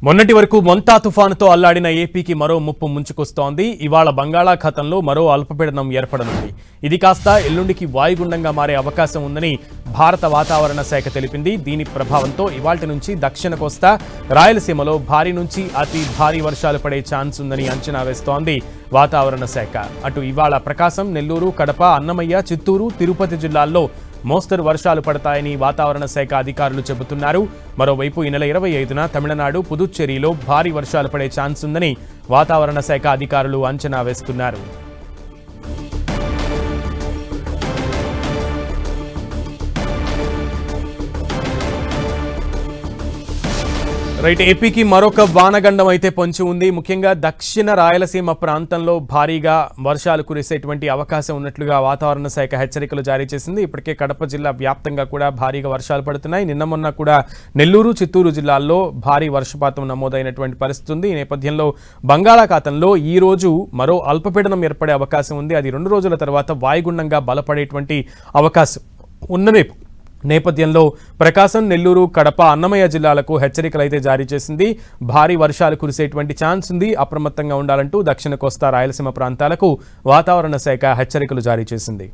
మొన్నటి వరకు మొంతా తుఫానుతో అల్లాడిన ఏపీకి మరో ముప్పు ముంచుకొస్తోంది. ఇవాళ బంగాళాఖాతంలో మరో అల్పపీడనం ఏర్పడనుంది. ఇది కాస్త ఎల్లుండికి వాయుగుండంగా మారే అవకాశం ఉందని భారత వాతావరణ శాఖ తెలిపింది. దీని ప్రభావంతో ఇవాల్టి నుంచి దక్షిణ కోస్తా, రాయలసీమలో భారీ నుంచి అతి భారీ వర్షాలు పడే ఛాన్స్ ఉందని అంచనా వేస్తోంది వాతావరణ శాఖ. అటు ఇవాళ ప్రకాశం, నెల్లూరు, కడప, అన్నమయ్య, చిత్తూరు, తిరుపతి జిల్లాల్లో మోస్తరు వర్షాలు పడతాయని వాతావరణ శాఖ అధికారులు చెబుతున్నారు. మరోవైపు ఈ నెల 25న తమిళనాడు, పుదుచ్చేరిలో భారీ వర్షాలు పడే ఛాన్స్ ఉందని వాతావరణ శాఖ అధికారులు అంచనా వేస్తున్నారు. రైట్, ఏపీకి మరొక వానగండం అయితే పొంచి ఉంది. ముఖ్యంగా దక్షిణ రాయలసీమ ప్రాంతంలో భారీగా వర్షాలు కురిసేటువంటి అవకాశం ఉన్నట్లుగా వాతావరణ శాఖ హెచ్చరికలు జారీ చేసింది. ఇప్పటికే కడప జిల్లా వ్యాప్తంగా కూడా భారీగా వర్షాలు పడుతున్నాయి. నిన్న మొన్న కూడా నెల్లూరు, చిత్తూరు జిల్లాల్లో భారీ వర్షపాతం నమోదైనటువంటి పరిస్థితి ఉంది. ఈ నేపథ్యంలో బంగాళాఖాతంలో ఈ రోజు మరో అల్పపీడనం ఏర్పడే అవకాశం ఉంది. అది 2 రోజుల తర్వాత వాయుగుండంగా బలపడేటువంటి అవకాశం ఉన్న నేపథ్యంలో ప్రకాశం, నెల్లూరు, కడప, అన్నమయ్య జిల్లాలకు హెచ్చరికలు అయితే జారీ చేసింది. భారీ వర్షాలు కురిసేటువంటి ఛాన్స్ ఉంది, అప్రమత్తంగా ఉండాలంటూ దక్షిణ కోస్తా, రాయలసీమ ప్రాంతాలకు వాతావరణ శాఖ హెచ్చరికలు జారీ చేసింది.